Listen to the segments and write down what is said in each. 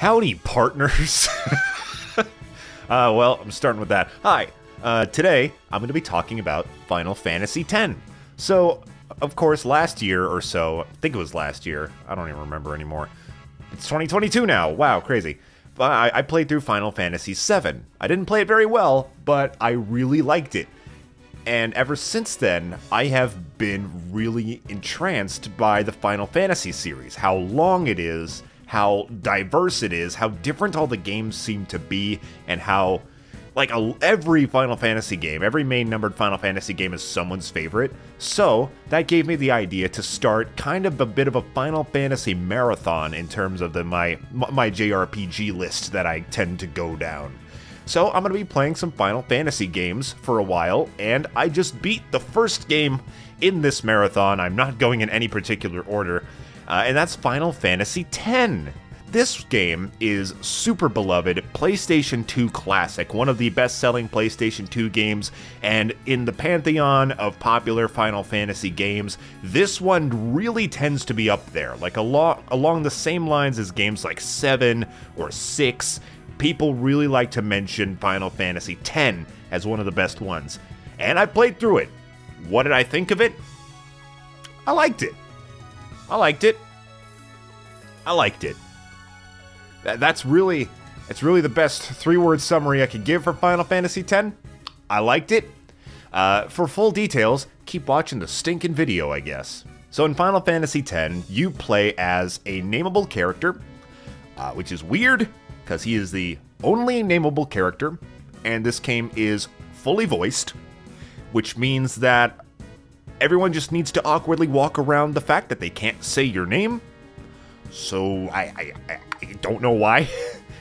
Howdy, partners. Well, I'm starting with that. Hi. Today, I'm going to be talking about Final Fantasy X. So, of course, last year or so, I think it was last year, I don't even remember anymore. It's 2022 now. Wow, crazy. But I played through Final Fantasy VII. I didn't play it very well, but I really liked it. And ever since then, I have been really entranced by the Final Fantasy series. How long it is, how diverse it is, how different all the games seem to be, and how, like, every Final Fantasy game, every main numbered Final Fantasy game is someone's favorite. So, that gave me the idea to start kind of a bit of a Final Fantasy marathon in terms of my JRPG list that I tend to go down. So, I'm going to be playing some Final Fantasy games for a while, and I just beat the first game in this marathon. I'm not going in any particular order, and that's Final Fantasy X. This game is super beloved, PlayStation 2 classic, one of the best-selling PlayStation 2 games, and in the pantheon of popular Final Fantasy games, this one really tends to be up there, like along the same lines as games like 7 or 6. People really like to mention Final Fantasy X as one of the best ones. And I played through it. What did I think of it? I liked it. I liked it. I liked it. It's really the best three-word summary I could give for Final Fantasy X. I liked it. For full details, keep watching the stinking video, I guess. So in Final Fantasy X, you play as a nameable character, which is weird, because he is the only nameable character, and this game is fully voiced, which means that everyone just needs to awkwardly walk around the fact that they can't say your name. So, I don't know why.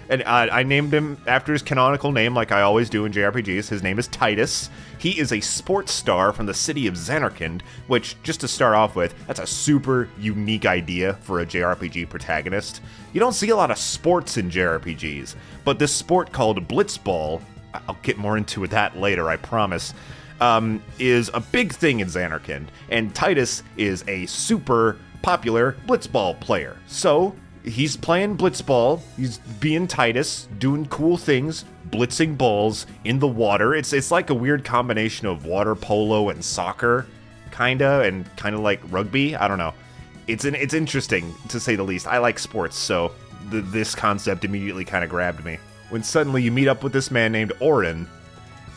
And I named him after his canonical name, like I always do in JRPGs. His name is Titus. He is a sports star from the city of Zanarkand, which, just to start off with, that's a super unique idea for a JRPG protagonist. You don't see a lot of sports in JRPGs, but this sport called Blitzball, I'll get more into that later, I promise, is a big thing in Zanarkand, and Titus is a super popular Blitzball player. So, he's playing Blitzball, he's being Titus, doing cool things, blitzing balls in the water. It's like a weird combination of water polo and soccer, and kinda like rugby, I don't know. It's interesting, to say the least. I like sports, so this concept immediately kind of grabbed me. When suddenly you meet up with this man named Auron,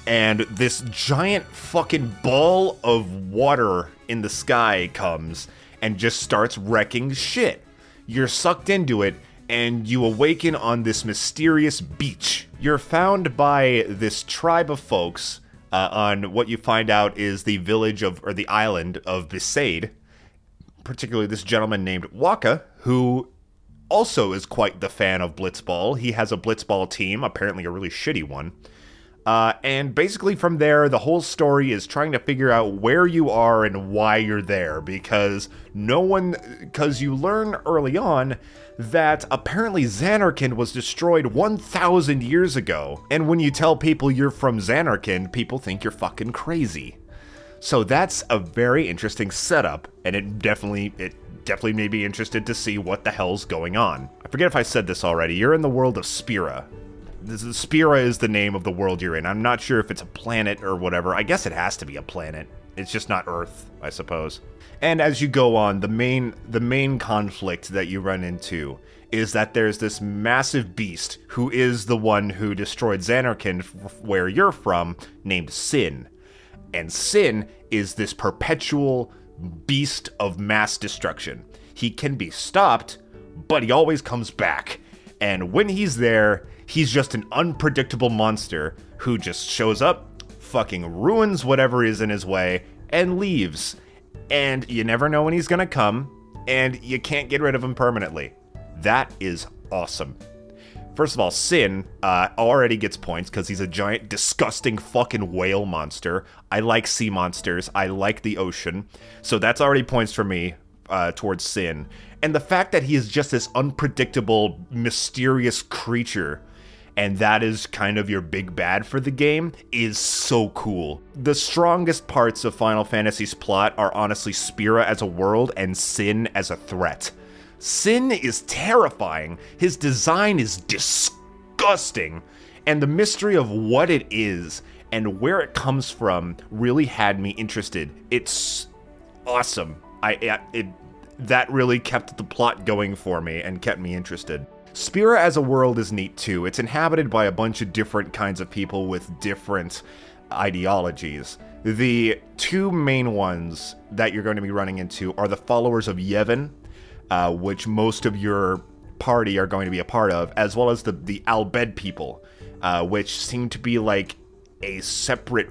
and this giant fucking ball of water in the sky comes and just starts wrecking shit. You're sucked into it, and you awaken on this mysterious beach. You're found by this tribe of folks on what you find out is the village of, or the island of Besaid, particularly this gentleman named Waka, who also is quite the fan of Blitzball. He has a Blitzball team, apparently a really shitty one. And basically from there, the whole story is trying to figure out where you are and why you're there, because you learn early on that apparently Zanarkand was destroyed 1,000 years ago, and when you tell people you're from Zanarkand, people think you're fucking crazy. So that's a very interesting setup, and it definitely made me interested to see what the hell's going on. I forget if I said this already, you're in the world of Spira. Spira is the name of the world you're in. I'm not sure if it's a planet or whatever. I guess it has to be a planet. It's just not Earth, I suppose. And as you go on, the main conflict that you run into is that there's this massive beast who is the one who destroyed Zanarkand where you're from, named Sin. And Sin is this perpetual beast of mass destruction. He can be stopped, but he always comes back. And when he's there, he's just an unpredictable monster who just shows up, fucking ruins whatever is in his way, and leaves. And you never know when he's gonna come, and you can't get rid of him permanently. That is awesome. First of all, Sin already gets points because he's a giant, disgusting fucking whale monster. I like sea monsters. I like the ocean. So that's already points for me towards Sin. And the fact that he is just this unpredictable, mysterious creature, and that is kind of your big bad for the game, is so cool. The strongest parts of Final Fantasy's plot are honestly Spira as a world and Sin as a threat. Sin is terrifying, his design is disgusting, and the mystery of what it is and where it comes from really had me interested. It's awesome. That really kept the plot going for me and kept me interested. Spira as a world is neat too. It's inhabited by a bunch of different kinds of people with different ideologies. The two main ones that you're going to be running into are the followers of Yevon, which most of your party are going to be a part of, as well as the Albed people, which seem to be like a separate...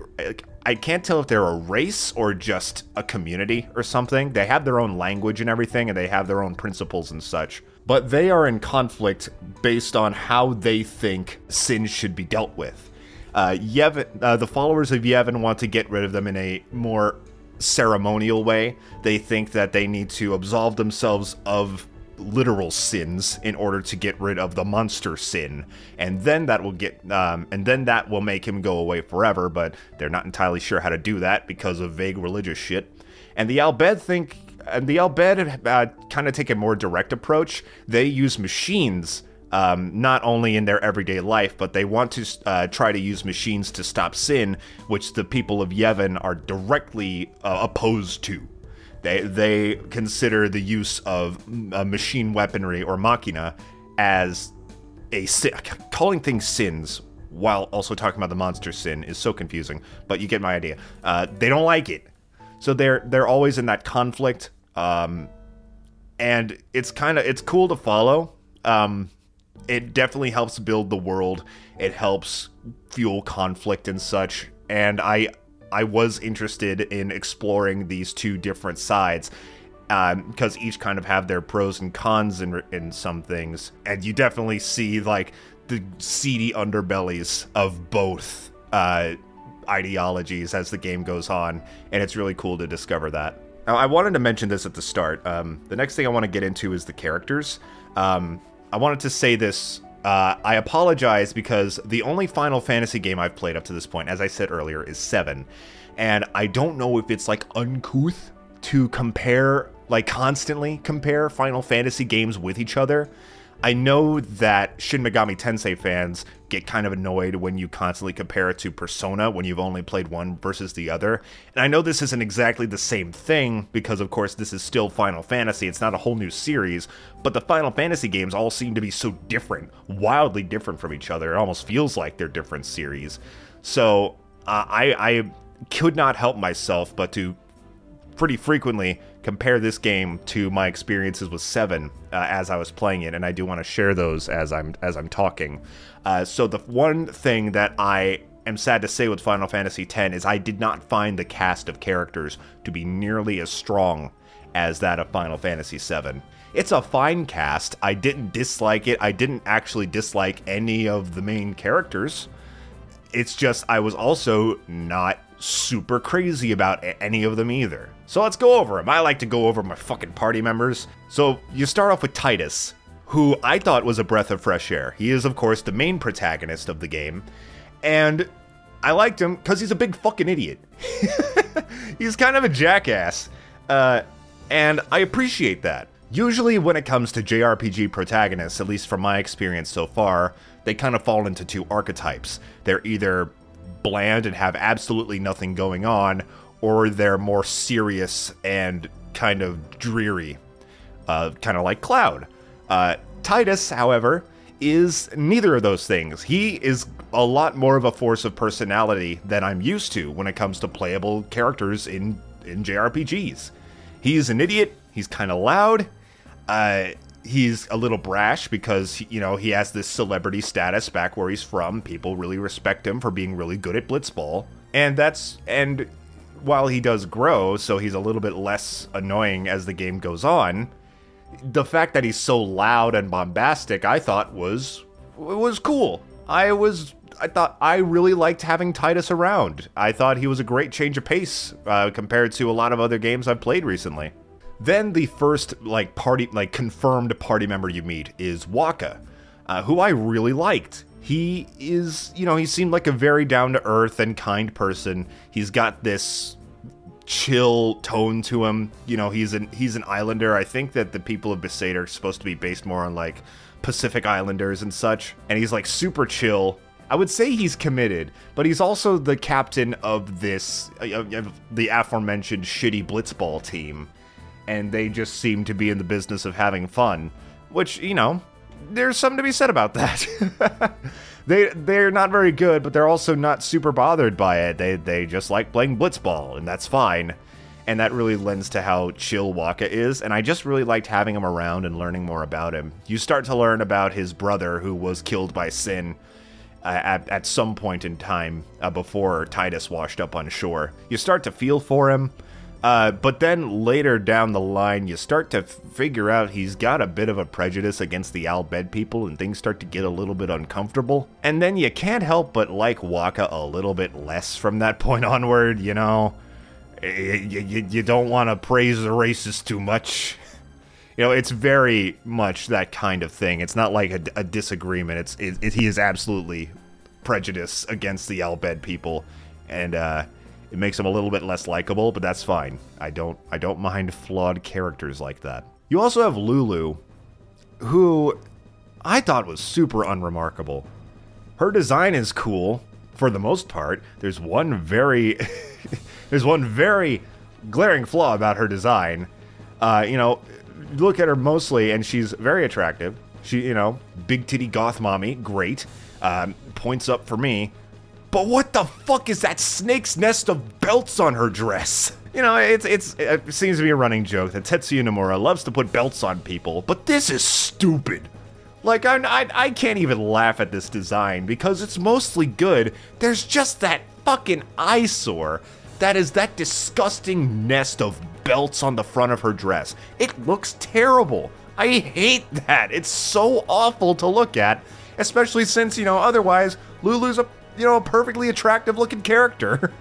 I can't tell if they're a race or just a community or something. They have their own language and everything, and they have their own principles and such. But they are in conflict based on how they think sin should be dealt with. The followers of Yevon want to get rid of them in a more ceremonial way. They think that they need to absolve themselves of literal sins in order to get rid of the monster sin, and then that will make him go away forever, but they're not entirely sure how to do that because of vague religious shit. And the Albed kind of take a more direct approach. They use machines not only in their everyday life, but they want to try to use machines to stop sin, which the people of Yevon are directly opposed to. They consider the use of machine weaponry or machina as a sin. Calling things sins while also talking about the monster sin is so confusing, but you get my idea. They don't like it, so they're always in that conflict, and it's cool to follow. It definitely helps build the world. It helps fuel conflict and such, and I was interested in exploring these two different sides, because each kind of have their pros and cons in some things, and you definitely see like the seedy underbellies of both ideologies as the game goes on, and it's really cool to discover that. Now, I wanted to mention this at the start. The next thing I want to get into is the characters. I wanted to say this. I apologize because the only Final Fantasy game I've played up to this point, as I said earlier, is 7. And I don't know if it's like uncouth to compare, like constantly compare Final Fantasy games with each other. I know that Shin Megami Tensei fans get kind of annoyed when you constantly compare it to Persona when you've only played one versus the other. And I know this isn't exactly the same thing because, of course, this is still Final Fantasy. It's not a whole new series, but the Final Fantasy games all seem to be so different, wildly different from each other. It almost feels like they're different series. So I could not help myself but to pretty frequently compare this game to my experiences with 7 as I was playing it, and I do want to share those as I'm talking. So the one thing that I am sad to say with Final Fantasy X is I did not find the cast of characters to be nearly as strong as that of Final Fantasy VII. It's a fine cast. I didn't dislike it. I didn't actually dislike any of the main characters. It's just I was also not super crazy about any of them either. So let's go over them. I like to go over my fucking party members. So you start off with Tidus, who I thought was a breath of fresh air. He is, of course, the main protagonist of the game, and I liked him because he's a big fucking idiot. He's kind of a jackass, and I appreciate that. Usually when it comes to JRPG protagonists, at least from my experience so far, they kind of fall into two archetypes. They're either bland and have absolutely nothing going on, or they're more serious and kind of dreary, kind of like Cloud. Tidus, however, is neither of those things. He is a lot more of a force of personality than I'm used to when it comes to playable characters in JRPGs. He's an idiot, he's kind of loud, he's a little brash because, you know, he has this celebrity status back where he's from. People really respect him for being really good at Blitzball. And while he does grow, so he's a little bit less annoying as the game goes on, the fact that he's so loud and bombastic, I thought was cool. I thought I really liked having Tidus around. I thought he was a great change of pace compared to a lot of other games I've played recently. Then the first confirmed party member you meet is Wakka, who I really liked. He is, he seemed like a very down-to-earth and kind person. He's got this chill tone to him. You know, he's an islander. I think that the people of Besaid are supposed to be based more on like Pacific Islanders and such, and he's like super chill. I would say he's committed, but he's also the captain of this, the aforementioned shitty Blitzball team, and they just seem to be in the business of having fun, which, you know, there's something to be said about that. They're not very good, but they're also not super bothered by it. They just like playing Blitzball, and that's fine. And that really lends to how chill Wakka is, and I just really liked having him around and learning more about him. You start to learn about his brother, who was killed by Sin at some point in time before Titus washed up on shore. You start to feel for him, but then later down the line, you start to figure out he's got a bit of a prejudice against the Al Bhed people, and things start to get a little bit uncomfortable. And then you can't help but like Wakka a little bit less from that point onward, you know? You don't want to praise the racist too much. You know, it's very much that kind of thing. It's not like a disagreement. He is absolutely prejudiced against the Al Bhed people, and it makes him a little bit less likable, but that's fine. I don't mind flawed characters like that. You also have Lulu, who I thought was super unremarkable. Her design is cool for the most part. There's one very glaring flaw about her design. You know, look at her mostly, and she's very attractive. She, you know, big titty goth mommy, great. Points up for me. But what the fuck is that snake's nest of belts on her dress? You know, it seems to be a running joke that Tetsuya Nomura loves to put belts on people, but this is stupid. Like, I can't even laugh at this design because it's mostly good. There's just that fucking eyesore that is that disgusting nest of belts on the front of her dress. It looks terrible. I hate that. It's so awful to look at, especially since, you know, otherwise Lulu's a, you know, a perfectly attractive looking character.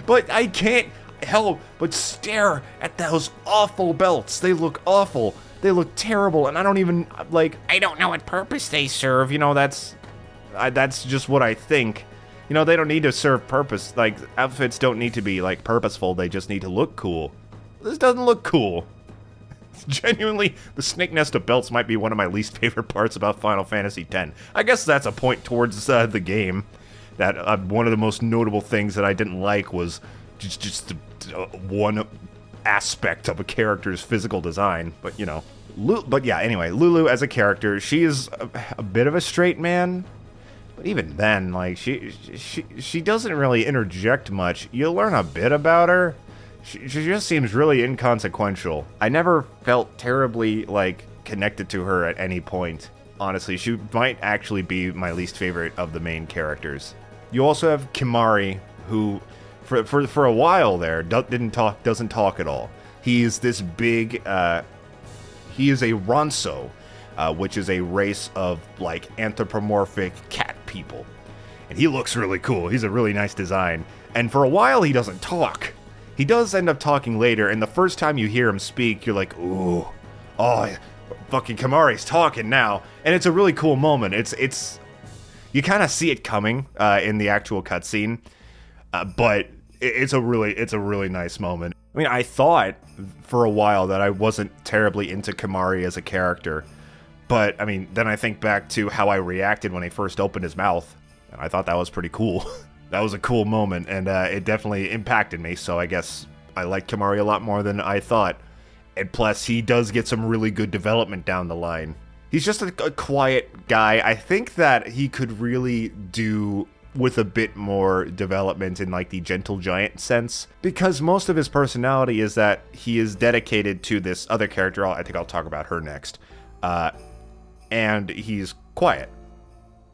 But I can't help but stare at those awful belts. They look awful. They look terrible, and I don't even, like, I don't know what purpose they serve. You know, that's just what I think. You know, they don't need to serve purpose. Like, outfits don't need to be, like, purposeful. They just need to look cool. This doesn't look cool. Genuinely, the snake nest of belts might be one of my least favorite parts about Final Fantasy X. I guess that's a point towards the game. That one of the most notable things that I didn't like was just one aspect of a character's physical design. But, you know. But yeah, anyway, Lulu as a character, she is a bit of a straight man. But even then, like, she doesn't really interject much. You learn a bit about her. She just seems really inconsequential. I never felt terribly, like, connected to her at any point. Honestly, she might actually be my least favorite of the main characters. You also have Kimari, who, for a while there, doesn't talk at all. He's this big, he is a Ronso, which is a race of, like, anthropomorphic cat people. And he looks really cool. He's a really nice design. And for a while, he doesn't talk. He does end up talking later, and the first time you hear him speak, you're like, ooh, oh, fucking Kimari's talking now. And it's a really cool moment. It's you kind of see it coming in the actual cutscene, but it's a really nice moment. I mean, I thought for a while that I wasn't terribly into Kimari as a character, but I mean, then I think back to how I reacted when he first opened his mouth, and I thought that was pretty cool. That was a cool moment, and it definitely impacted me, so I guess I like Kimari a lot more than I thought. And plus, he does get some really good development down the line. He's just a quiet guy. I think that he could really do with a bit more development in, like, the gentle giant sense, because most of his personality is that he is dedicated to this other character. I think I'll talk about her next. And he's quiet.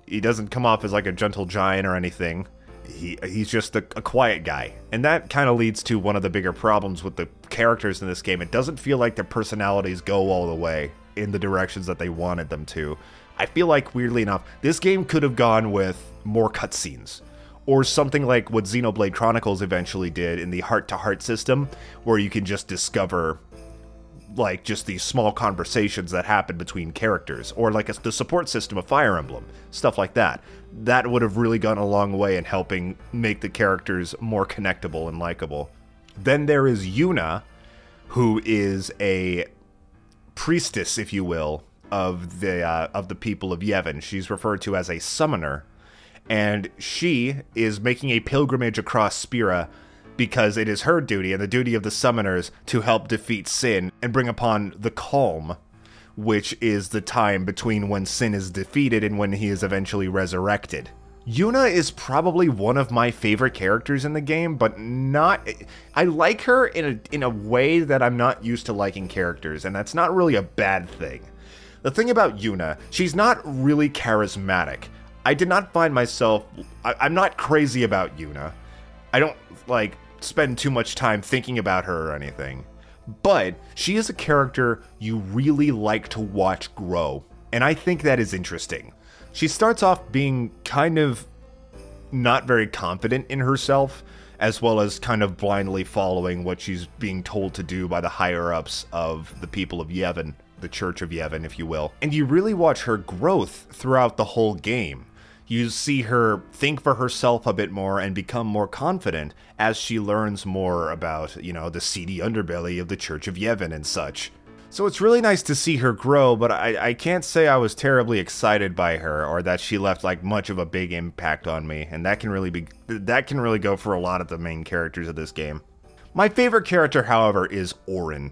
He doesn't come off as, like, a gentle giant or anything. He's just a quiet guy. And that kind of leads to one of the bigger problems with the characters in this game. It doesn't feel like their personalities go all the way in the directions that they wanted them to. I feel like, weirdly enough, this game could have gone with more cutscenes, or something like what Xenoblade Chronicles eventually did in the heart-to-heart system, where you can just discover, like, just these small conversations that happen between characters, or like the support system of Fire Emblem, stuff like that. That would have really gone a long way in helping make the characters more connectable and likable. Then there is Yoona, who is a priestess, if you will, of the people of Yevon. She's referred to as a summoner, and she is making a pilgrimage across Spira because it is her duty and the duty of the summoners to help defeat sin and bring upon the calm, which is the time between when sin is defeated and when he is eventually resurrected. Yoona is probably one of my favorite characters in the game, but not... I like her in a way that I'm not used to liking characters, and that's not really a bad thing. The thing about Yoona, she's not really charismatic. I did not find myself... I'm not crazy about Yoona. I don't, like, spend too much time thinking about her or anything. But she is a character you really like to watch grow, and I think that is interesting. She starts off being kind of not very confident in herself, as well as kind of blindly following what she's being told to do by the higher-ups of the people of Yevon, the Church of Yevon, if you will. And you really watch her growth throughout the whole game. You see her think for herself a bit more and become more confident as she learns more about, you know, the seedy underbelly of the Church of Yevon and such. So it's really nice to see her grow, but I can't say I was terribly excited by her or that she left like much of a big impact on me, and that can really go for a lot of the main characters of this game. My favorite character, however, is Auron.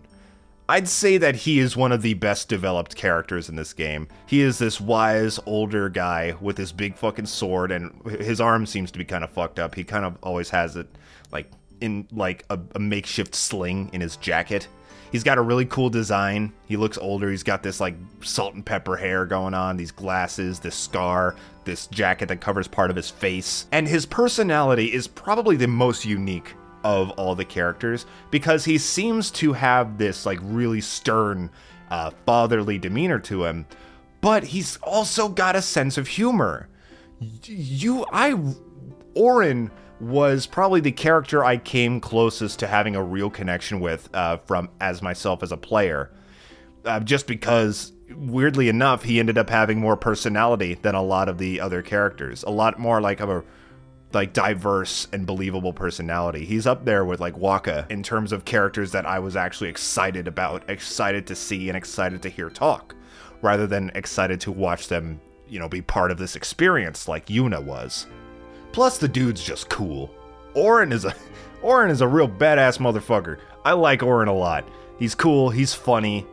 I'd say that he is one of the best developed characters in this game. He is this wise, older guy with this big fucking sword, and his arm seems to be kind of fucked up. He kind of always has it like in like a makeshift sling in his jacket. He's got a really cool design. He looks older. He's got this like salt and pepper hair going on, these glasses, this scar, this jacket that covers part of his face. And his personality is probably the most unique of all the characters because he seems to have this like really stern, fatherly demeanor to him, but he's also got a sense of humor. Auron was probably the character I came closest to having a real connection with as myself as a player. Just because, weirdly enough, he ended up having more personality than a lot of the other characters. A lot more like of a diverse and believable personality. He's up there with like Waka in terms of characters that I was actually excited about, excited to see and excited to hear talk, rather than excited to watch them, you know, be part of this experience like Yoona was. Plus, the dude's just cool. Auron is a real badass motherfucker. I like Auron a lot. He's cool. He's funny,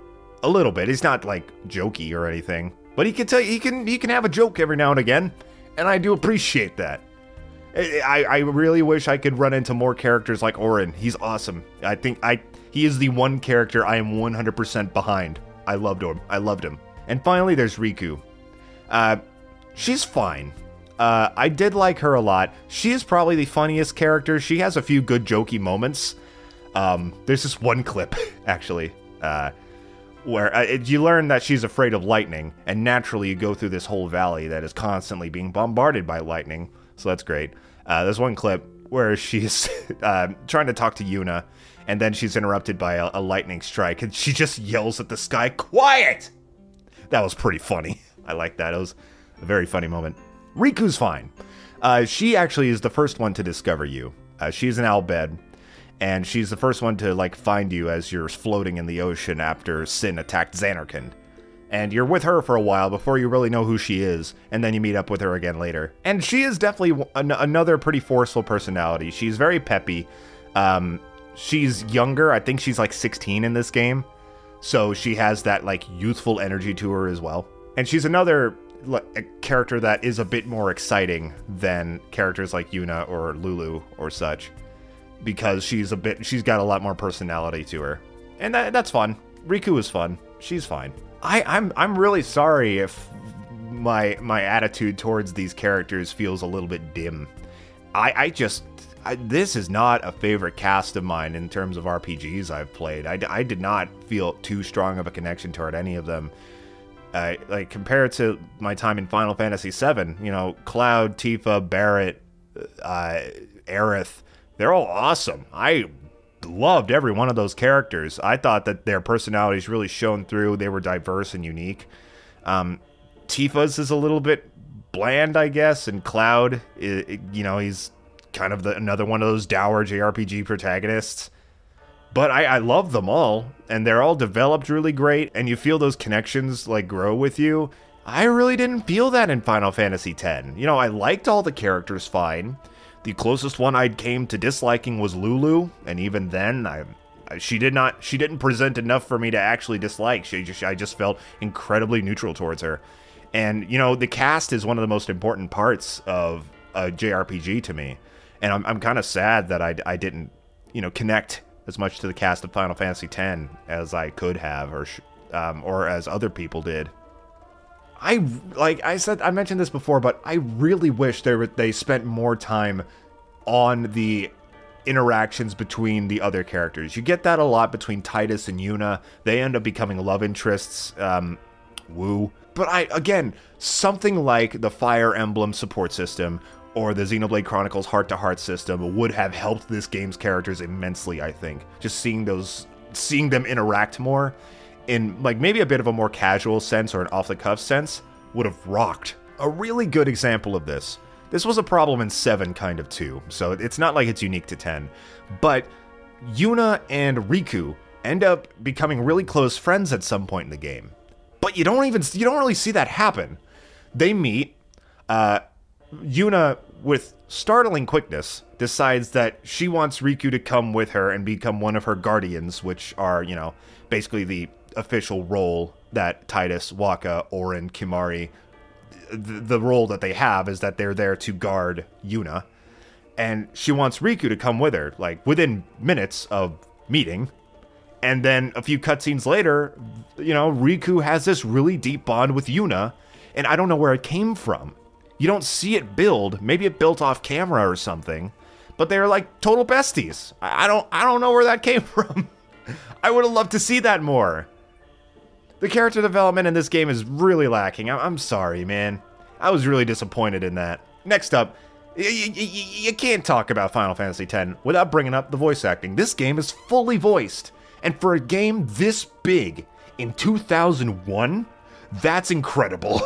a little bit. He's not like jokey or anything, but he can have a joke every now and again, and I do appreciate that. I really wish I could run into more characters like Auron. He's awesome. I think he is the one character I am 100% behind. I loved him. And finally, there's Riku. She's fine. I did like her a lot. She is probably the funniest character. She has a few good jokey moments. There's this one clip, actually, where you learn that she's afraid of lightning, and naturally you go through this whole valley that is constantly being bombarded by lightning, so that's great. There's one clip where she's trying to talk to Yoona, and then she's interrupted by a lightning strike, and she just yells at the sky, "Quiet!" That was pretty funny. I like that. It was a very funny moment. Riku's fine. She actually is the first one to discover you. She's an Albed, and she's the first one to like find you as you're floating in the ocean after Sin attacked Zanarkand. And you're with her for a while before you really know who she is, and then you meet up with her again later. And she is definitely another pretty forceful personality. She's very peppy. She's younger. I think she's like 16 in this game, so she has that like youthful energy to her as well. And she's another a character that is a bit more exciting than characters like Yoona or Lulu or such, because she's got a lot more personality to her, and that's fun. Riku is fun. She's fine. I'm really sorry if my attitude towards these characters feels a little bit dim. This is not a favorite cast of mine in terms of RPGs I've played. I did not feel too strong of a connection toward any of them. Like, compared to my time in Final Fantasy VII, you know, Cloud, Tifa, Barret, Aerith, they're all awesome. I loved every one of those characters. I thought that their personalities really shone through. They were diverse and unique. Tifa's is a little bit bland, I guess, and Cloud, you know, he's kind of another one of those dour JRPG protagonists. But I love them all, and they're all developed really great, and you feel those connections, like, grow with you. I really didn't feel that in Final Fantasy X. You know, I liked all the characters fine. The closest one I came to disliking was Lulu, and even then, she didn't present enough for me to actually dislike. I just felt incredibly neutral towards her. And, you know, the cast is one of the most important parts of a JRPG to me. And I'm kind of sad that I didn't, you know, connect as much to the cast of Final Fantasy X as I could have, or as other people did. I mentioned this before, but I really wish they spent more time on the interactions between the other characters. You get that a lot between Tidus and Yoona. They end up becoming love interests. Woo. But again, something like the Fire Emblem support system or the Xenoblade Chronicles heart-to-heart system would have helped this game's characters immensely, I think. Just seeing them interact more in, like, maybe a bit of a more casual sense or an off-the-cuff sense would have rocked. A really good example of this. This was a problem in 7 kind of too, so it's not like it's unique to 10. But Yoona and Riku end up becoming really close friends at some point in the game. But you don't really see that happen. They meet, Yoona, with startling quickness, decides that she wants Riku to come with her and become one of her guardians, which are, you know, basically the official role that Tidus, Wakka, Auron, Kimari, the role that they have is that they're there to guard Yoona. And she wants Riku to come with her, like, within minutes of meeting. And then a few cutscenes later, you know, Riku has this really deep bond with Yoona, and I don't know where it came from. You don't see it build. Maybe it built off camera or something, but they're like total besties. I don't know where that came from. I would have loved to see that more. The character development in this game is really lacking. I'm sorry, man. I was really disappointed in that. Next up, you can't talk about Final Fantasy X without bringing up the voice acting. This game is fully voiced, and for a game this big in 2001, that's incredible.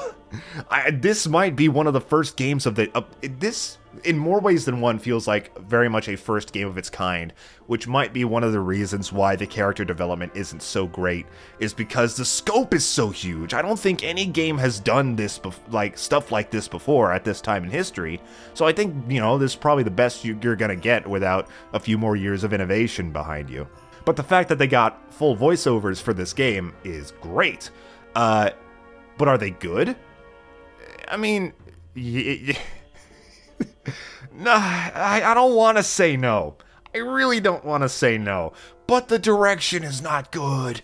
This might be one of the first games of this, in more ways than one, feels like very much a first game of its kind, which might be one of the reasons why the character development isn't so great, is because the scope is so huge. I don't think any game has done this, stuff like this before at this time in history, so I think, you know, this is probably the best you're gonna get without a few more years of innovation behind you. But the fact that they got full voiceovers for this game is great. But are they good? I mean, no, I don't want to say no. I really don't want to say no. But the direction is not good.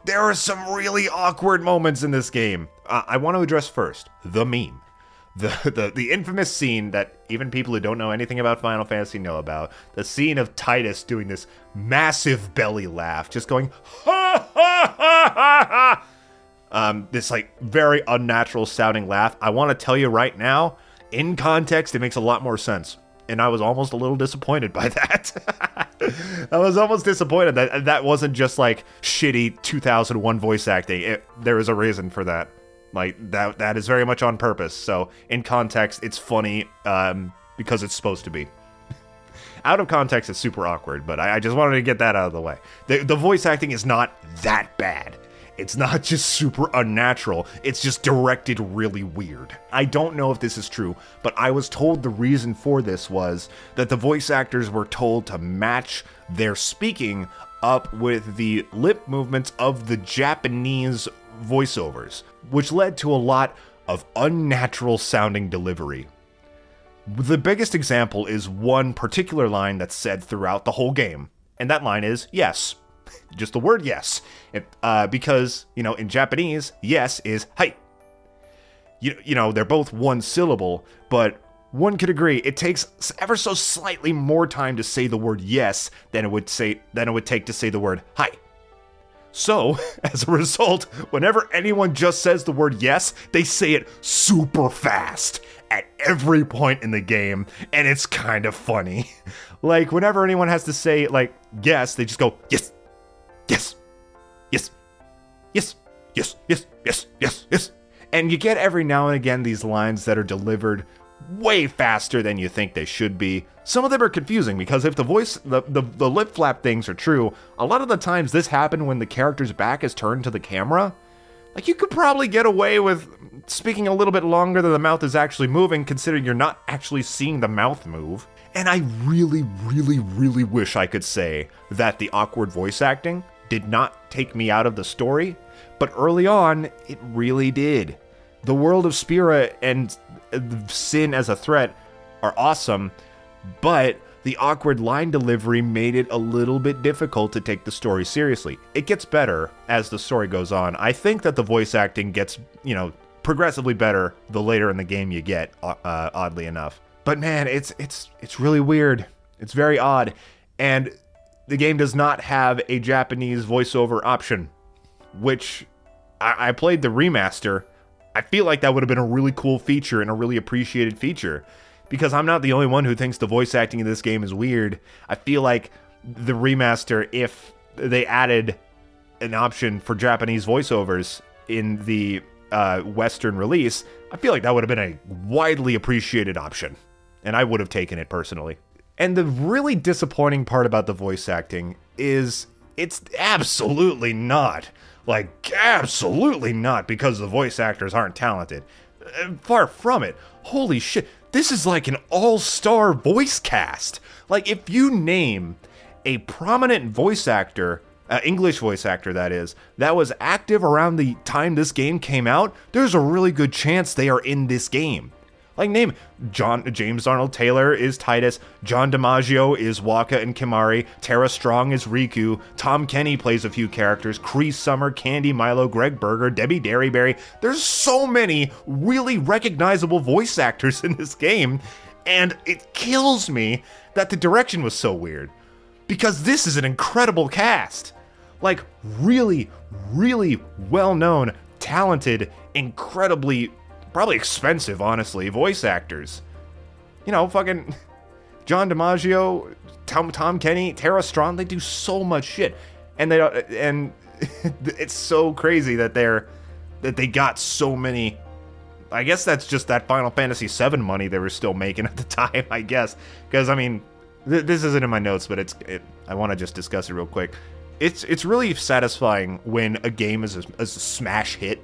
There are some really awkward moments in this game. I want to address first the meme. The infamous scene that even people who don't know anything about Final Fantasy know about. The scene of Tidus doing this massive belly laugh, just going, ha ha ha ha ha! This, like, very unnatural sounding laugh. I want to tell you right now, in context, it makes a lot more sense. And I was almost a little disappointed by that. I was almost disappointed that that wasn't just, like, shitty 2001 voice acting. There is a reason for that. Like, that is very much on purpose. So, in context, it's funny, because it's supposed to be. Out of context, it's super awkward, but I just wanted to get that out of the way. The voice acting is not that bad. It's not just super unnatural, it's just directed really weird. I don't know if this is true, but I was told the reason for this was that the voice actors were told to match their speaking up with the lip movements of the Japanese voiceovers, which led to a lot of unnatural sounding delivery. The biggest example is one particular line that's said throughout the whole game, and that line is, yes. Just the word yes. Because, you know, in Japanese, yes is hai. You know, they're both one syllable, but one could agree it takes ever so slightly more time to say the word yes than it would take to say the word hai. So, as a result, whenever anyone just says the word yes, they say it super fast at every point in the game, and it's kind of funny. Like, whenever anyone has to say, like, yes, they just go, yes, yes, yes, yes, yes, yes, yes, yes, yes. And you get every now and again these lines that are delivered way faster than you think they should be. Some of them are confusing because if the lip flap things are true, a lot of the times this happened when the character's back is turned to the camera. Like, you could probably get away with speaking a little bit longer than the mouth is actually moving, considering you're not actually seeing the mouth move. And I really, really, really wish I could say that the awkward voice acting did not take me out of the story, but early on, it really did. The world of Spira and Sin as a threat are awesome, but the awkward line delivery made it a little bit difficult to take the story seriously. It gets better as the story goes on. I think that the voice acting gets, progressively better the later in the game you get, oddly enough. But man, it's really weird. It's very odd. And the game does not have a Japanese voiceover option, which I played the remaster. I feel like that would have been a really cool feature and a really appreciated feature, because I'm not the only one who thinks the voice acting in this game is weird. I feel like the remaster, if they added an option for Japanese voiceovers in the Western release, I feel like that would have been a widely appreciated option, and I would have taken it personally. And the really disappointing part about the voice acting is it's absolutely not. Like, absolutely not because the voice actors aren't talented. Far from it. Holy shit. This is like an all-star voice cast. Like, if you name a prominent voice actor, English voice actor that is, that was active around the time this game came out, there's a really good chance they are in this game. Like, name James Arnold Taylor is Titus, John DiMaggio is Waka and Kimari, Tara Strong is Riku, Tom Kenny plays a few characters, Cree Summer, Candy Milo, Greg Berger, Debbie Derryberry. There's so many really recognizable voice actors in this game, and it kills me that the direction was so weird. Because this is an incredible cast. Like, really, really well-known, talented, incredibly, probably expensive, honestly, voice actors. Fucking John DiMaggio, Tom Kenny, Tara Strong, they do so much shit. And it's so crazy that they got so many. I guess that's just that Final Fantasy VII money they were still making at the time, I guess. Because, I mean, this isn't in my notes, but I want to just discuss it real quick. It's really satisfying when a game is a smash hit,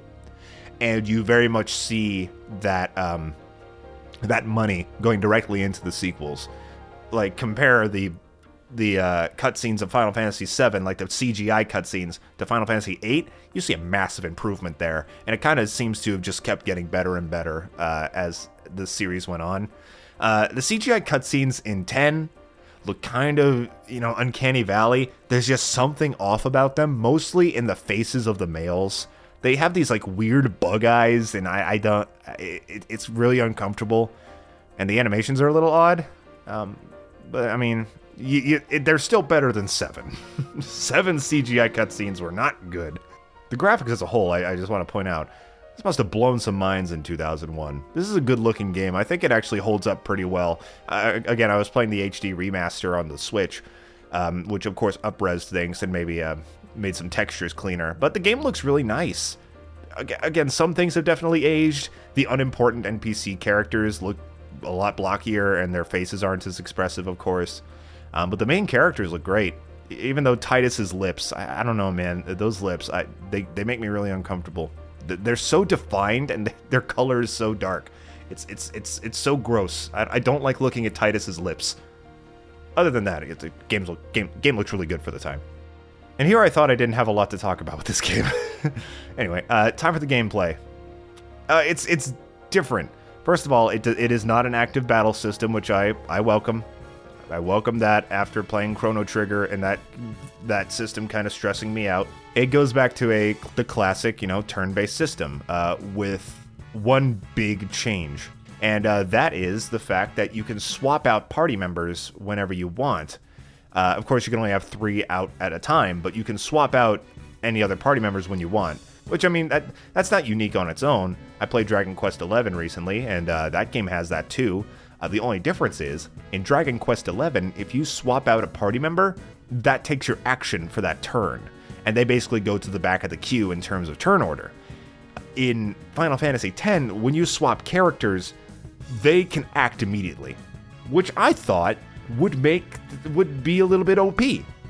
and you very much see that that money going directly into the sequels. Like, compare the cutscenes of Final Fantasy VII, like the CGI cutscenes, to Final Fantasy VIII. You see a massive improvement there, and it kind of seems to have just kept getting better and better as the series went on. The CGI cutscenes in 10 look kind of, uncanny valley. There's just something off about them, mostly in the faces of the males. They have these, like, weird bug eyes, and it's really uncomfortable. And the animations are a little odd. But, I mean, they're still better than 7. 7 CGI cutscenes were not good. The graphics as a whole, I just want to point out, this must have blown some minds in 2001. This is a good-looking game. I think it actually holds up pretty well. Again, I was playing the HD remaster on the Switch, which, of course, up-resed things and maybe made some textures cleaner. But the game looks really nice. Again, some things have definitely aged. The unimportant NPC characters look a lot blockier, and their faces aren't as expressive, of course. But the main characters look great. Even though Titus's lips, I don't know, man. Those lips, they make me really uncomfortable. They're so defined, and their color is so dark. It's so gross. I don't like looking at Titus's lips. Other than that, the game looks really good for the time. And here I thought I didn't have a lot to talk about with this game. Anyway, time for the gameplay. It's different. First of all, it is not an active battle system, which I welcome. I welcome that after playing Chrono Trigger and that system kind of stressing me out. It goes back to the classic, turn-based system with one big change. And that is the fact that you can swap out party members whenever you want. Of course, you can only have 3 out at a time, but you can swap out any other party members when you want. Which, I mean, that's not unique on its own. I played Dragon Quest XI recently, and that game has that too. The only difference is, in Dragon Quest XI, if you swap out a party member, that takes your action for that turn. And they basically go to the back of the queue in terms of turn order. In Final Fantasy X, when you swap characters, they can act immediately, which I thought would be a little bit OP.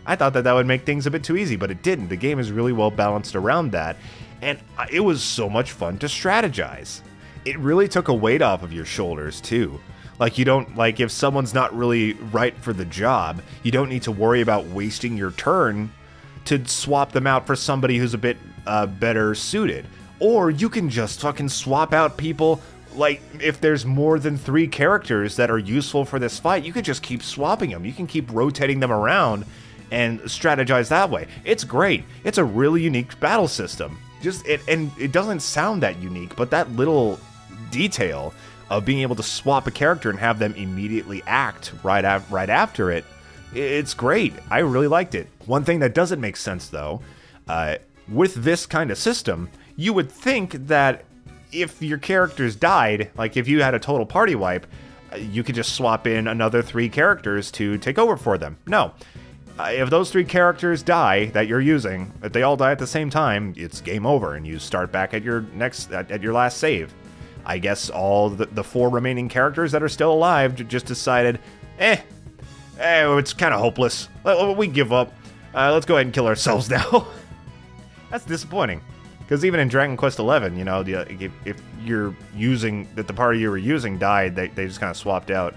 I thought that would make things a bit too easy, but it didn't. The game is really well balanced around that, and it was so much fun to strategize. It really took a weight off of your shoulders too. Like, you don't, like, if someone's not really right for the job, you don't need to worry about wasting your turn to swap them out for somebody who's a bit better suited. Or you can just fucking swap out people. Like, if there's more than 3 characters that are useful for this fight, you could just keep swapping them. You can keep rotating them around and strategize that way. It's great. It's a really unique battle system. And it doesn't sound that unique, but that little detail of being able to swap a character and have them immediately act right after it, it's great. I really liked it. One thing that doesn't make sense, though, with this kind of system, you would think that if your characters died, like if you had a total party wipe, you could just swap in another 3 characters to take over for them. No. If those 3 characters die that you're using, if they all die at the same time, it's game over and you start back at your last save. I guess all the 4 remaining characters that are still alive just decided, it's kind of hopeless. We give up. Let's go ahead and kill ourselves now. That's disappointing. Because even in Dragon Quest XI, you know, if you're using, that the party you were using died, they just kind of swapped out.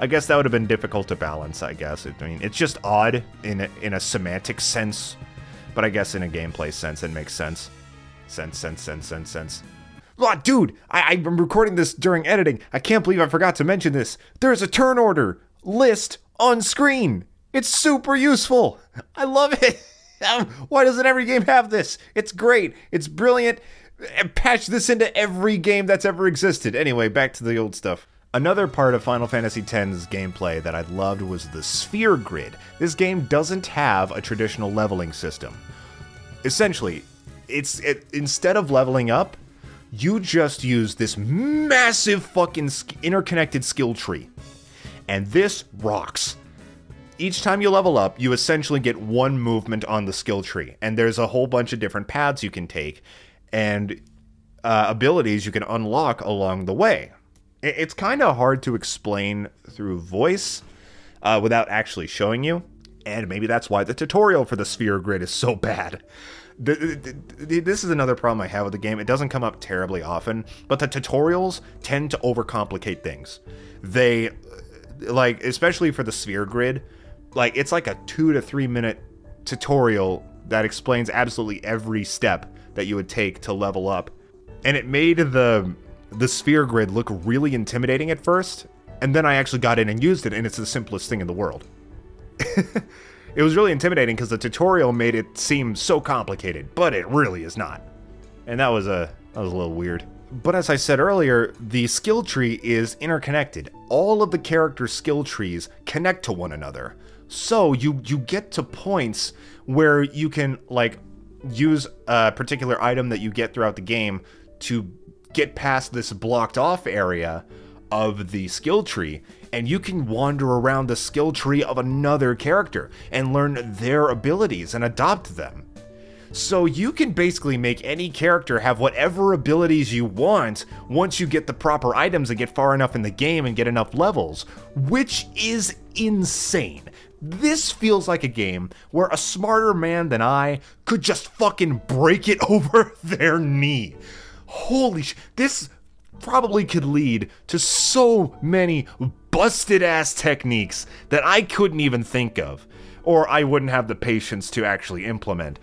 I guess that would have been difficult to balance, I guess. I mean, it's just odd in a semantic sense, but I guess in a gameplay sense, it makes sense. Sense. Oh, dude, I'm recording this during editing. I can't believe I forgot to mention this. There's a turn order list on screen. It's super useful. I love it. Why doesn't every game have this? It's great. It's brilliant. And patch this into every game that's ever existed. Anyway, back to the old stuff. Another part of Final Fantasy X's gameplay that I loved was the sphere grid. This game doesn't have a traditional leveling system. Essentially, instead of leveling up, you just use this massive fucking interconnected skill tree. And this rocks. Each time you level up, you essentially get 1 movement on the skill tree. And there's a whole bunch of different paths you can take and abilities you can unlock along the way. It's kind of hard to explain through voice without actually showing you. And maybe that's why the tutorial for the sphere grid is so bad. This is another problem I have with the game. It doesn't come up terribly often, but the tutorials tend to overcomplicate things. They, like, especially for the sphere grid, like, it's like a 2 to 3 minute tutorial that explains absolutely every step that you would take to level up. And it made the sphere grid look really intimidating at first, and then I actually got in and used it, and it's the simplest thing in the world. It was really intimidating because the tutorial made it seem so complicated, but it really is not. And that was a little weird. But as I said earlier, the skill tree is interconnected. All of the character skill trees connect to one another. So you get to points where you can, like, use a particular item that you get throughout the game to get past this blocked off area of the skill tree, and you can wander around the skill tree of another character and learn their abilities and adopt them. So you can basically make any character have whatever abilities you want once you get the proper items and get far enough in the game and get enough levels, which is insane. This feels like a game where a smarter man than I could just fucking break it over their knee. Holy sh! This probably could lead to so many busted ass techniques that I couldn't even think of, or I wouldn't have the patience to actually implement.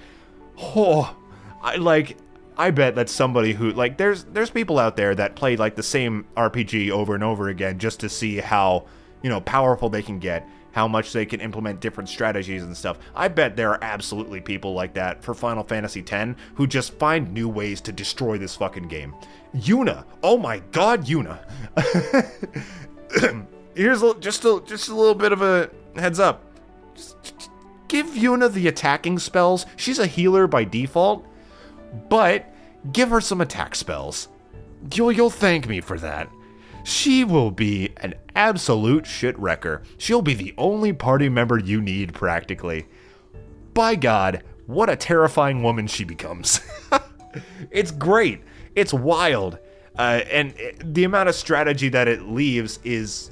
Oh, I bet that somebody who, like, there's people out there that play, like, the same RPG over and over again just to see how, you know, powerful they can get, how much they can implement different strategies and stuff. I bet there are absolutely people like that for Final Fantasy X who just find new ways to destroy this fucking game. Yoona, oh my god, Yoona. Here's just a little bit of a heads up. Just give Yoona the attacking spells. She's a healer by default, but give her some attack spells. You'll thank me for that. She will be an absolute shit wrecker. She'll be the only party member you need, practically. By God, what a terrifying woman she becomes. It's great. It's wild. And the amount of strategy that it leaves is...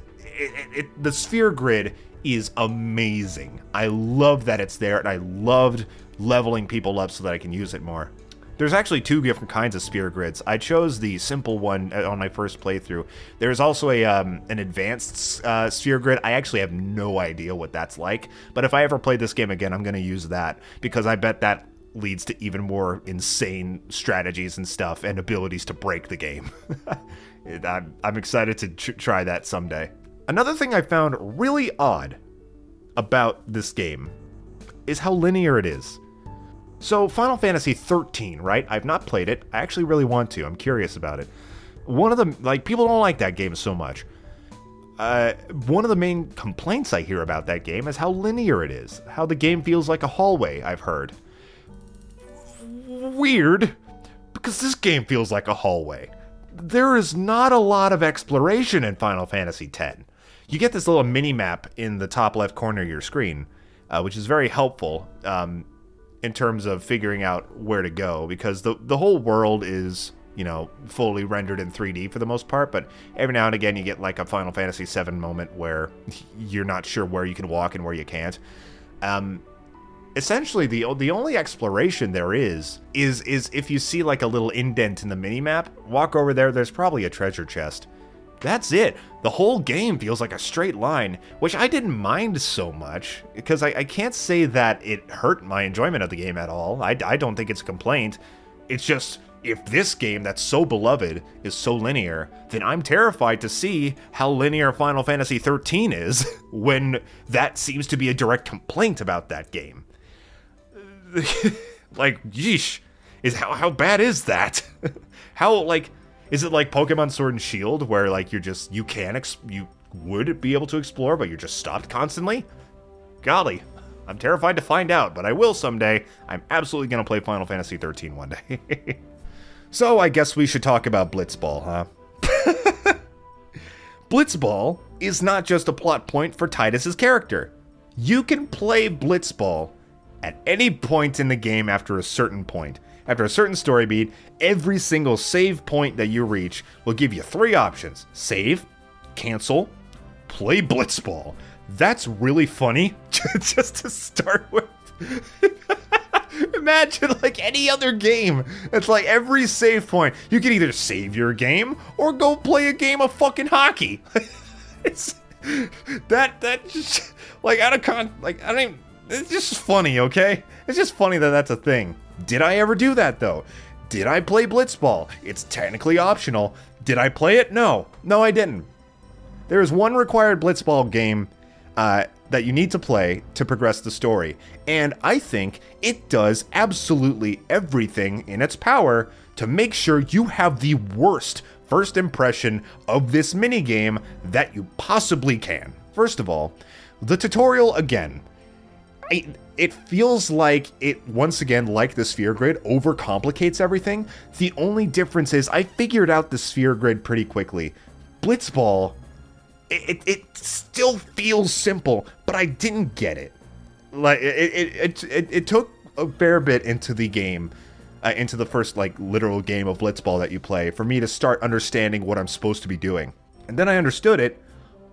the sphere grid is amazing. I love that it's there, and I loved leveling people up so that I can use it more. There's actually 2 different kinds of sphere grids. I chose the simple one on my first playthrough. There's also an advanced sphere grid. I actually have no idea what that's like, but if I ever play this game again, I'm going to use that, because I bet that leads to even more insane strategies and stuff and abilities to break the game. I'm excited to try that someday. Another thing I found really odd about this game is how linear it is. So, Final Fantasy 13, right? I've not played it. I actually really want to. I'm curious about it. One of the, like, people don't like that game so much. One of the main complaints I hear about that game is how linear it is. How the game feels like a hallway, I've heard. Weird, because this game feels like a hallway. There is not a lot of exploration in Final Fantasy X. You get this little mini-map in the top left corner of your screen, which is very helpful, in terms of figuring out where to go, because the whole world is, you know, fully rendered in 3D for the most part, but every now and again you get like a Final Fantasy VII moment where you're not sure where you can walk and where you can't. Essentially, the only exploration there is if you see like a little indent in the minimap, walk over there, there's probably a treasure chest. That's it. The whole game feels like a straight line, which I didn't mind so much, because I can't say that it hurt my enjoyment of the game at all. I don't think it's a complaint. It's just, if this game that's so beloved is so linear, then I'm terrified to see how linear Final Fantasy 13 is, when that seems to be a direct complaint about that game. Like, yeesh. How bad is that? How, like... Is it like Pokemon Sword and Shield, where like you would be able to explore, but you're just stopped constantly? Golly, I'm terrified to find out, but I will someday. I'm absolutely gonna play Final Fantasy 13 one day. So I guess we should talk about Blitzball, huh? Blitzball is not just a plot point for Tidus's character. You can play Blitzball at any point in the game after a certain point. After a certain story beat, every single save point that you reach will give you 3 options. Save, cancel, play Blitzball. That's really funny, just to start with. Imagine like any other game. It's like every save point, you can either save your game or go play a game of fucking hockey. It's just like out of like I don't even, it's just funny, okay? It's just funny that that's a thing. Did I ever do that, though? Did I play Blitzball? It's technically optional. Did I play it? No. No, I didn't. There is one required Blitzball game that you need to play to progress the story, and I think it does absolutely everything in its power to make sure you have the worst first impression of this minigame that you possibly can. First of all, the tutorial, again, it feels like it, once again, like the sphere grid, overcomplicates everything. The only difference is I figured out the sphere grid pretty quickly. Blitzball, it still feels simple, but I didn't get it. Like it took a fair bit into the game, into the first like literal game of Blitzball that you play, for me to start understanding what I'm supposed to be doing. And then I understood it,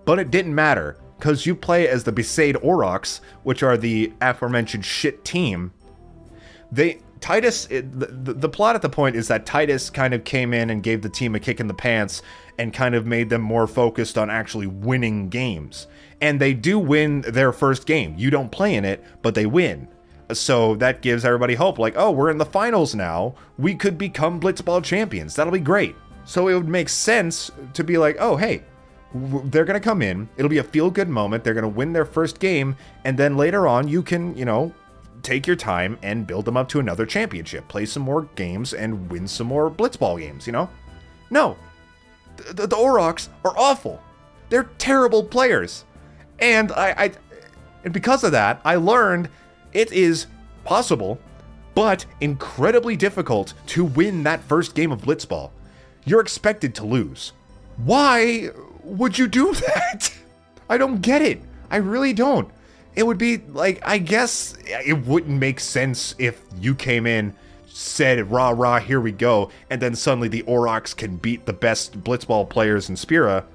but it didn't matter. Because you play as the Besaid Aurochs, which are the aforementioned shit team. The plot at the point is that Tidus kind of came in and gave the team a kick in the pants and kind of made them more focused on actually winning games. And they do win their first game. You don't play in it, but they win. So that gives everybody hope, like, oh, we're in the finals now. We could become Blitzball champions. That'll be great. So it would make sense to be like, oh, hey, they're going to come in, it'll be a feel-good moment, they're going to win their first game, and then later on you can, you know, take your time and build them up to another championship, play some more games, and win some more Blitzball games, you know? No. The Aurochs are awful. They're terrible players. And and because of that, I learned it is possible, but incredibly difficult to win that first game of Blitzball. You're expected to lose. Why would you do that? I don't get it. I really don't. It would be like, I guess it wouldn't make sense if you came in said, rah rah, here we go, and then suddenly the Aurochs can beat the best Blitzball players in Spira.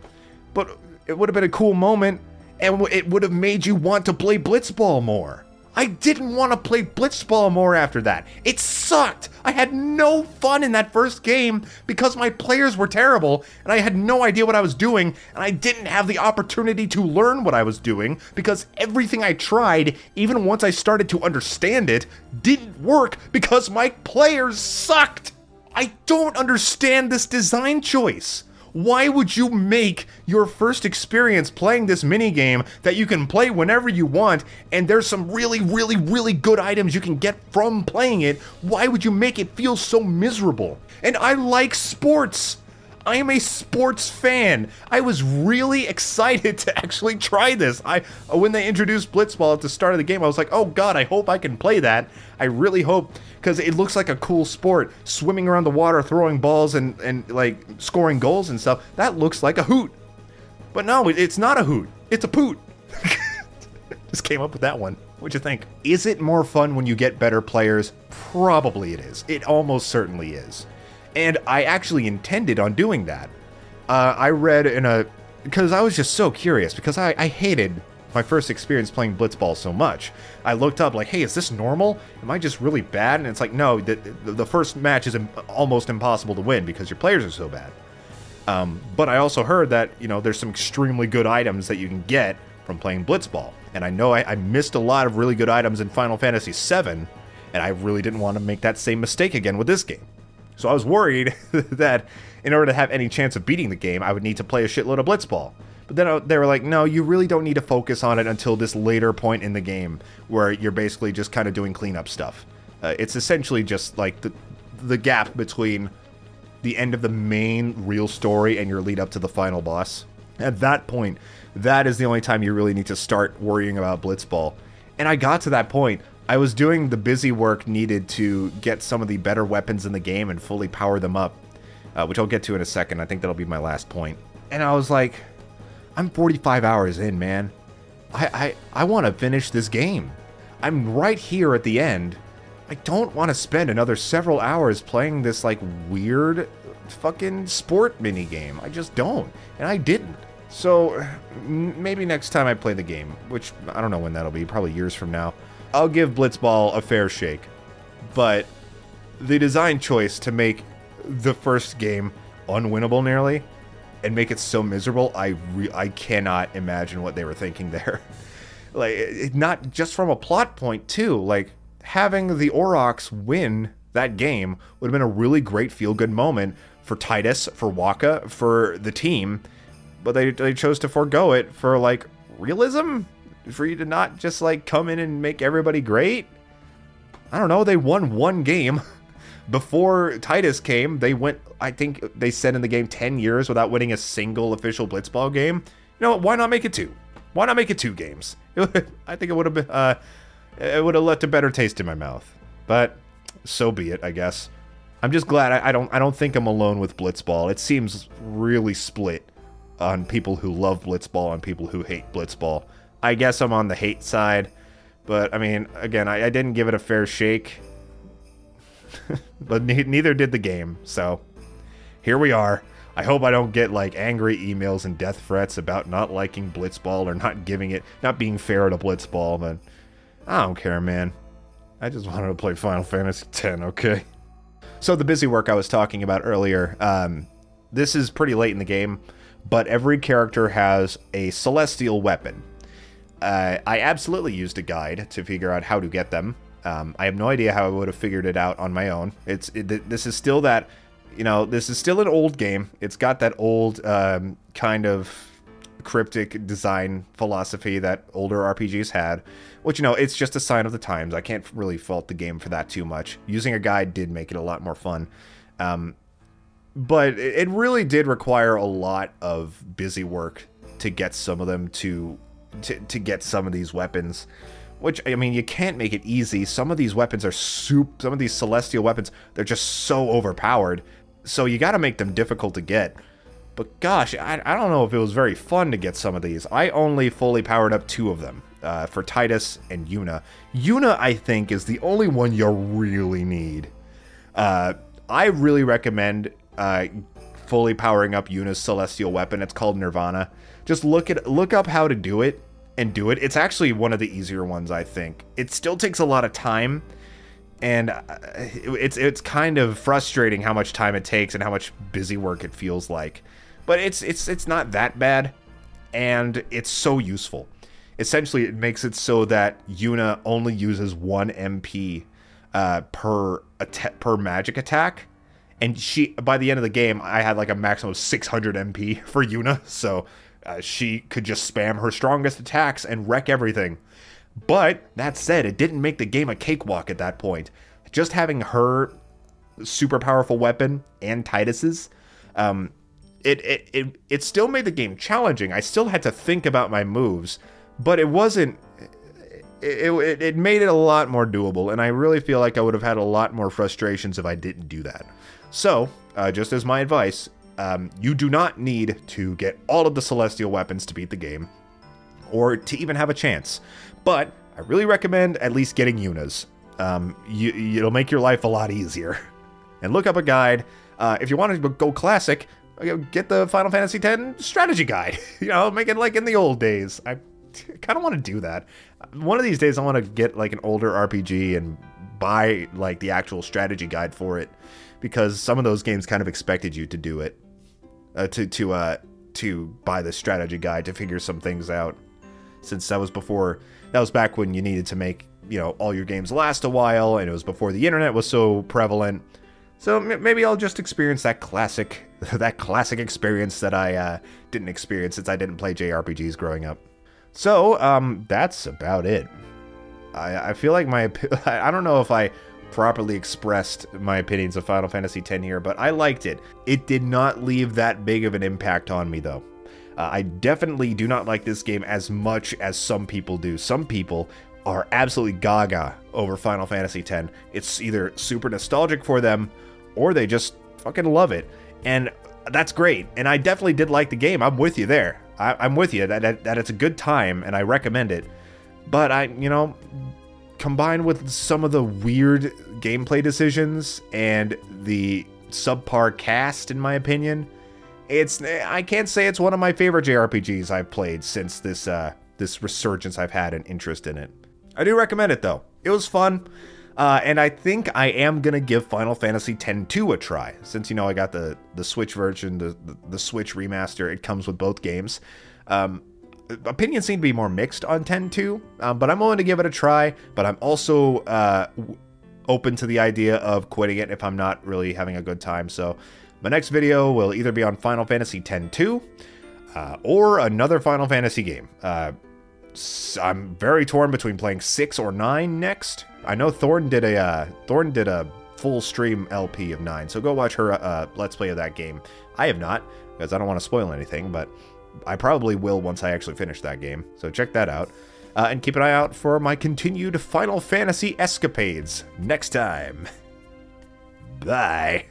But it would have been a cool moment, and it would have made you want to play Blitzball more. I didn't want to play Blitzball more after that. It sucked. I had no fun in that first game because my players were terrible and I had no idea what I was doing, and I didn't have the opportunity to learn what I was doing because everything I tried, even once I started to understand it, didn't work because my players sucked. I don't understand this design choice. Why would you make your first experience playing this minigame that you can play whenever you want, and there's some really, really, really good items you can get from playing it? Why would you make it feel so miserable? And I like sports. I am a sports fan. I was really excited to actually try this. When they introduced Blitzball at the start of the game, I was like, oh god, I hope I can play that. I really hope, because it looks like a cool sport. Swimming around the water, throwing balls, and like scoring goals and stuff. That looks like a hoot. But no, it's not a hoot. It's a poot. Just came up with that one. What'd you think? Is it more fun when you get better players? Probably it is. It almost certainly is. And I actually intended on doing that. I read because I was just so curious, because I hated my first experience playing Blitzball so much. I looked up like, hey, is this normal? Am I just really bad? And it's like, no, the first match is almost impossible to win because your players are so bad. But I also heard that, you know, there's some extremely good items that you can get from playing Blitzball. And I know I missed a lot of really good items in Final Fantasy VII, and I really didn't want to make that same mistake again with this game. So I was worried that in order to have any chance of beating the game, I would need to play a shitload of Blitzball. But then they were like, no, you really don't need to focus on it until this later point in the game, where you're basically just kind of doing cleanup stuff. It's essentially just like the gap between the end of the main real story and your lead up to the final boss. At that point, that is the only time you really need to start worrying about Blitzball. And I got to that point. I was doing the busy work needed to get some of the better weapons in the game and fully power them up, which I'll get to in a second. I think that'll be my last point. And I was like, I'm 45 hours in, man. I want to finish this game. I'm right here at the end. I don't want to spend another several hours playing this, like, weird fucking sport minigame. I just don't. And I didn't. So, maybe next time I play the game, which I don't know when that'll be, probably years from now, I'll give Blitzball a fair shake. But the design choice to make the first game unwinnable nearly and make it so miserable, I cannot imagine what they were thinking there. Like, not just from a plot point too, like having the Aurochs win that game would have been a really great feel-good moment for Titus, for Waka, for the team, but they chose to forego it for, like, realism? For you to not just, like, come in and make everybody great? I don't know, they won one game. Before Titus came, they went, I think they said in the game, 10 years without winning a single official Blitzball game. You know what, why not make it 2? Why not make it 2 games? I think it would have been, it would have left a better taste in my mouth. But, so be it, I guess. I'm just glad I don't think I'm alone with Blitzball. It seems really split on people who love Blitzball and people who hate Blitzball. I guess I'm on the hate side, but I mean, again, I didn't give it a fair shake, but neither did the game, so here we are. I hope I don't get, like, angry emails and death threats about not liking Blitzball or not being fair to Blitzball, but I don't care, man. I just wanted to play Final Fantasy X, okay? So the busy work I was talking about earlier, this is pretty late in the game, but every character has a celestial weapon. I absolutely used a guide to figure out how to get them. I have no idea how I would have figured it out on my own. This is still that, you know, this is still an old game. It's got that old kind of cryptic design philosophy that older RPGs had, which, you know, it's just a sign of the times. I can't really fault the game for that too much. Using a guide did make it a lot more fun. But it really did require a lot of busy work to get some of them to get some of these weapons, which, I mean, you can't make it easy. Some of these weapons are some of these celestial weapons, they're just so overpowered, so you gotta make them difficult to get. But gosh, I don't know if it was very fun to get some of these. I only fully powered up 2 of them, for Titus and Yoona. Yoona, I think, is the only one you really need. I really recommend fully powering up Yoona's celestial weapon. It's called Nirvana. Just look up how to do it and do it. It's actually one of the easier ones, I think. It still takes a lot of time, and it's kind of frustrating how much time it takes and how much busy work it feels like. But it's not that bad, and it's so useful. Essentially, it makes it so that Yoona only uses 1 MP per magic attack, and by the end of the game, I had like a maximum of 600 MP for Yoona, so she could just spam her strongest attacks and wreck everything. But that said, it didn't make the game a cakewalk at that point. Just having her super powerful weapon and Titus's, it still made the game challenging. I still had to think about my moves, but it wasn't. It made it a lot more doable, and I really feel like I would have had a lot more frustrations if I didn't do that. So, just as my advice, you do not need to get all of the celestial weapons to beat the game, or to even have a chance. But I really recommend at least getting Yoona's. It'll make your life a lot easier. And look up a guide. If you want to go classic, get the Final Fantasy X strategy guide. You know, make it like in the old days. I kind of want to do that. One of these days I want to get like an older RPG and buy like the actual strategy guide for it, because some of those games kind of expected you to do it, to buy the strategy guide to figure some things out, since that was back when you needed to make, you know, all your games last a while, and it was before the internet was so prevalent. So maybe I'll just experience that classic experience that I didn't experience since I didn't play JRPGs growing up. So, that's about it. I feel like I don't know if I properly expressed my opinions of Final Fantasy X here, but I liked it. It did not leave that big of an impact on me, though. I definitely do not like this game as much as some people do. Some people are absolutely gaga over Final Fantasy X. It's either super nostalgic for them, or they just fucking love it. And that's great. And I definitely did like the game. I'm with you there. I'm with you that it's a good time, and I recommend it. But you know, combined with some of the weird gameplay decisions and the subpar cast, in my opinion, I can't say it's one of my favorite JRPGs I've played since this resurgence I've had an interest in it. I do recommend it though. It was fun. And I think I am gonna give Final Fantasy X-2 a try, since, you know, I got the Switch version, the Switch remaster. It comes with both games. Opinions seem to be more mixed on X-2, but I'm willing to give it a try. But I'm also open to the idea of quitting it if I'm not really having a good time. So my next video will either be on Final Fantasy X-2 or another Final Fantasy game. I'm very torn between playing 6 or 9 next. I know Thorn did a full stream LP of 9, so go watch her Let's Play of that game. I have not, because I don't want to spoil anything, but I probably will once I actually finish that game, so check that out. And keep an eye out for my continued Final Fantasy escapades next time. Bye.